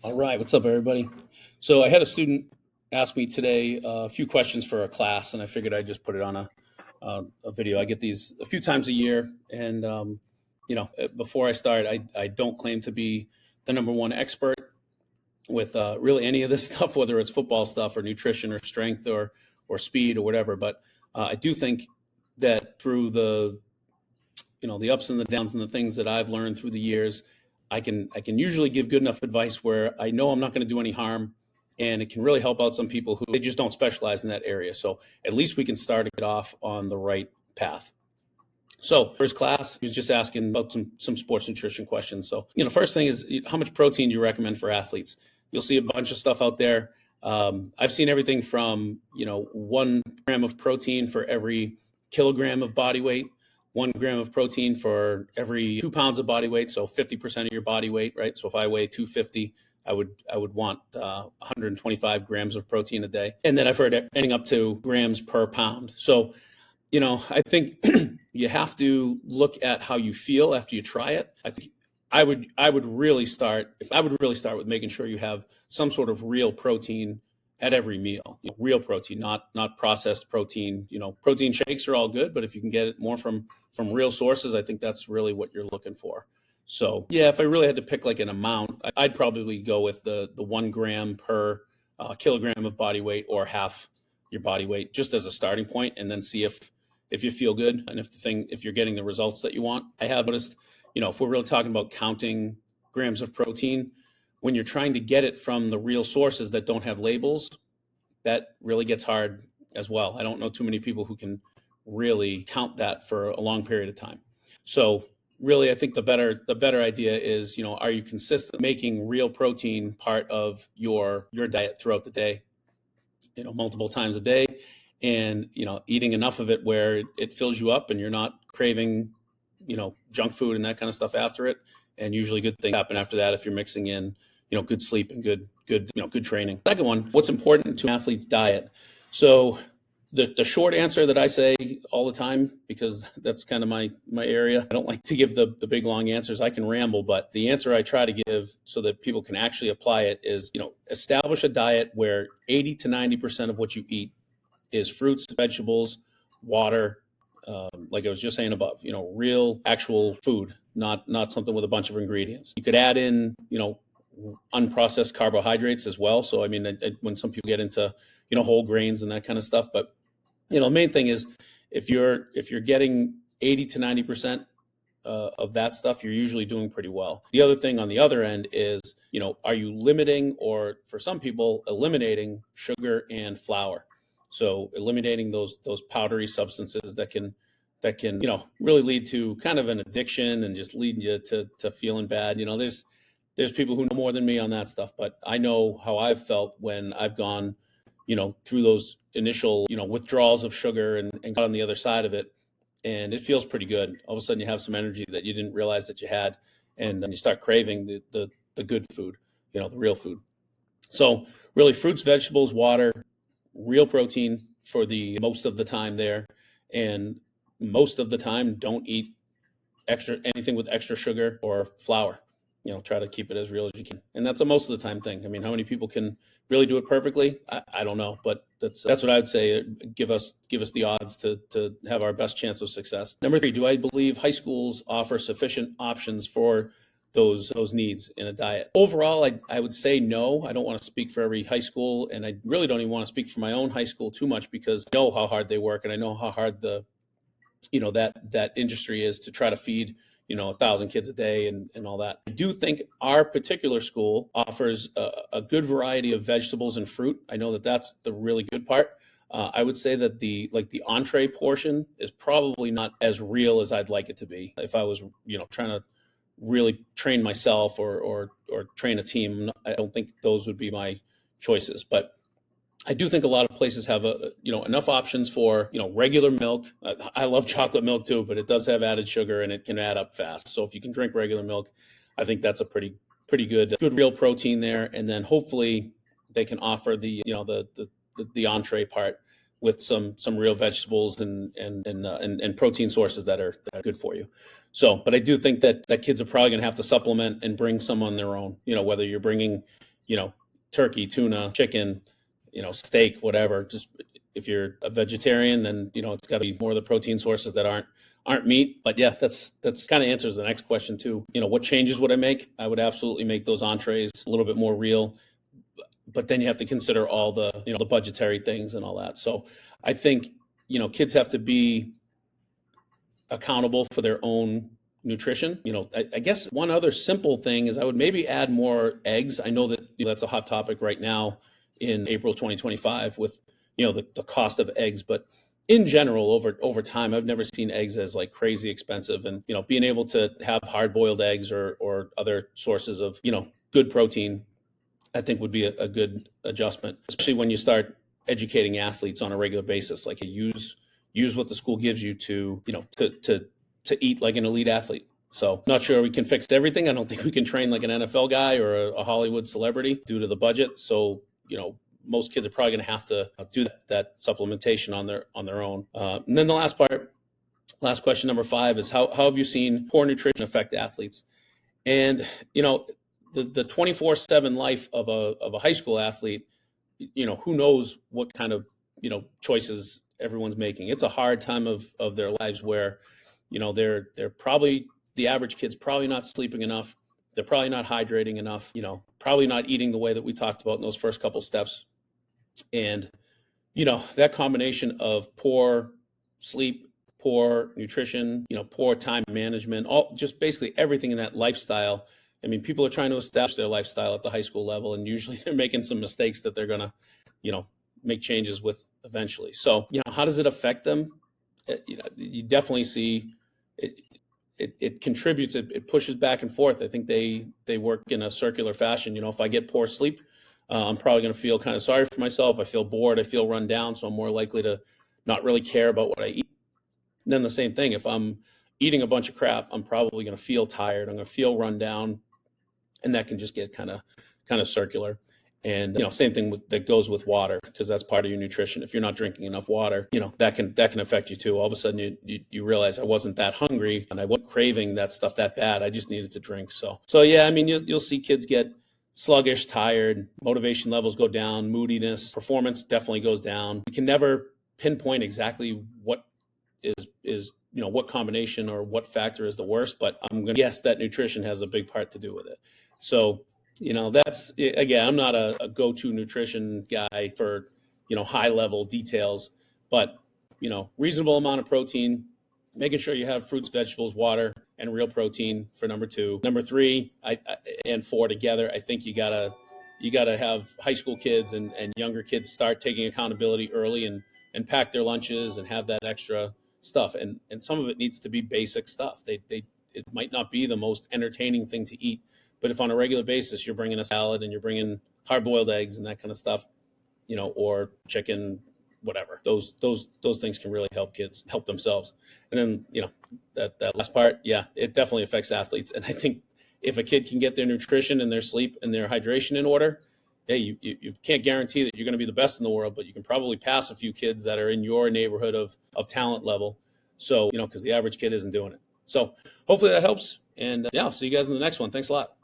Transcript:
All right, what's up, everybody? So I had a student ask me today a few questions for a class, and I figured I'd just put it on a video. I get these a few times a year, and before I start, I don't claim to be the number one expert with really any of this stuff, whether it's football stuff or nutrition or strength or speed or whatever. But I do think that through the ups and the downs and the things that I've learned through the years, I can usually give good enough advice where I know I'm not going to do any harm, and it can really help out some people who they just don't specialize in that area. So at least we can start it off on the right path. So first class, he was just asking about some sports nutrition questions. So first thing is, how much protein do you recommend for athletes? You'll see a bunch of stuff out there. I've seen everything from 1 gram of protein for every kilogram of body weight, 1 gram of protein for every 2 pounds of body weight, so 50% of your body weight, right? So if I weigh 250, I would want 125 grams of protein a day. And then I've heard ending up to grams per pound. So, I think you have to look at how you feel after you try it. I think I would really start with making sure you have some sort of real protein at every meal. Real protein, not processed protein. Protein shakes are all good, but if you can get it more from real sources, I think that's really what you're looking for. So yeah, if I really had to pick like an amount, I'd probably go with the 1 gram per kilogram of body weight, or half your body weight, just as a starting point, and then see if you feel good and if you're getting the results that you want. I have noticed, if we're really talking about counting grams of protein, when you're trying to get it from the real sources that don't have labels, that really gets hard as well. I don't know too many people who can really count that for a long period of time. So really, I think the better idea is, are you consistent making real protein part of your diet throughout the day, multiple times a day, and eating enough of it where it fills you up and you're not craving junk food and that kind of stuff after it. And usually good things happen after that if you're mixing in good sleep and good training. Second one, what's important to an athlete's diet? So the short answer that I say all the time, because that's kind of my area, I don't like to give the big long answers. I can ramble, but the answer I try to give so that people can actually apply it is, establish a diet where 80 to 90% of what you eat is fruits, vegetables, water, like I was just saying above, real actual food, not something with a bunch of ingredients. You could add in, unprocessed carbohydrates as well. So, when some people get into, whole grains and that kind of stuff, but, the main thing is if you're getting 80 to 90% of that stuff, you're usually doing pretty well. The other thing on the other end is, are you limiting, or for some people, eliminating sugar and flour? So eliminating those powdery substances that can really lead to kind of an addiction and just lead you to feeling bad. There's people who know more than me on that stuff, but I know how I've felt when I've gone through those initial withdrawals of sugar and got on the other side of it, and it feels pretty good. All of a sudden you have some energy that you didn't realize that you had, and then you start craving the good food, the real food. So really, fruits, vegetables, water, real protein for the most of the time there, and most of the time don't eat anything with extra sugar or flour. Try to keep it as real as you can, and that's a most of the time thing. How many people can really do it perfectly? I don't know, but that's what I would say. Give us the odds to have our best chance of success. Number 3, do I believe high schools offer sufficient options for those needs in a diet? Overall, I would say no. I don't want to speak for every high school, and I really don't even want to speak for my own high school too much, because I know how hard they work, and I know how hard that industry is to try to feed 1,000 kids a day and all that. I do think our particular school offers a good variety of vegetables and fruit. I know that's the really good part. I would say that the entree portion is probably not as real as I'd like it to be. If I was trying to really train myself or train a team, I don't think those would be my choices. But I do think a lot of places have enough options for regular milk. I love chocolate milk too, but it does have added sugar and it can add up fast. So if you can drink regular milk, I think that's a pretty good real protein there. And then hopefully they can offer the entree part with some real vegetables and protein sources that are good for you. So, but I do think that kids are probably going to have to supplement and bring some on their own. Whether you're bringing turkey, tuna, chicken, steak, whatever. Just if you're a vegetarian, then it's got to be more of the protein sources that aren't meat. But yeah, that's kind of answers the next question too. What changes would I make? I would absolutely make those entrees a little bit more real, but then you have to consider all the the budgetary things and all that. So I think kids have to be accountable for their own nutrition. I guess one other simple thing is I would maybe add more eggs. I know that that's a hot topic right now in April 2025 with the cost of eggs, but in general, over time, I've never seen eggs as like crazy expensive, and being able to have hard boiled eggs or other sources of good protein, I think would be a good adjustment, especially when you start educating athletes on a regular basis. Like use what the school gives you to eat like an elite athlete. So not sure we can fix everything. I don't think we can train like an NFL guy or a Hollywood celebrity due to the budget. So most kids are probably going to have to do that supplementation on their own. And then the last question, number 5, is how have you seen poor nutrition affect athletes? And the 24/7 life of a high school athlete, who knows what kind of choices everyone's making. It's a hard time of their lives where they're probably, the average kid's probably not sleeping enough. They're probably not hydrating enough, probably not eating the way that we talked about in those first couple steps. And that combination of poor sleep, poor nutrition, poor time management, all just basically everything in that lifestyle. I mean, people are trying to establish their lifestyle at the high school level, and usually they're making some mistakes that they're going to make changes with eventually. So how does it affect them? You definitely see it contributes, it pushes back and forth. I think they work in a circular fashion. If I get poor sleep, I'm probably going to feel kind of sorry for myself. I feel bored. I feel run down. So I'm more likely to not really care about what I eat. And then the same thing, if I'm eating a bunch of crap, I'm probably going to feel tired. I'm going to feel run down, and that can just get kind of circular. And same thing that goes with water, because that's part of your nutrition. If you're not drinking enough water, that can affect you too. All of a sudden you realize I wasn't that hungry and I wasn't craving that stuff that bad. I just needed to drink. So yeah, I mean, you'll see kids get sluggish, tired, motivation levels go down, moodiness, performance definitely goes down. We can never pinpoint exactly what is what combination or what factor is the worst, but I'm going to guess that nutrition has a big part to do with it. So that's, again, I'm not a go-to nutrition guy for high level details, but reasonable amount of protein, making sure you have fruits, vegetables, water, and real protein for number 2. Number 3 and 4 together, I think you gotta have high school kids and younger kids start taking accountability early and pack their lunches and have that extra stuff. And some of it needs to be basic stuff. It might not be the most entertaining thing to eat, but if on a regular basis you're bringing a salad and you're bringing hard-boiled eggs and that kind of stuff, or chicken, whatever, those things can really help kids help themselves. And then that last part, yeah, it definitely affects athletes. And I think if a kid can get their nutrition and their sleep and their hydration in order, hey, you can't guarantee that you're going to be the best in the world, but you can probably pass a few kids that are in your neighborhood of talent level. So because the average kid isn't doing it. So hopefully that helps. And yeah, I'll see you guys in the next one. Thanks a lot.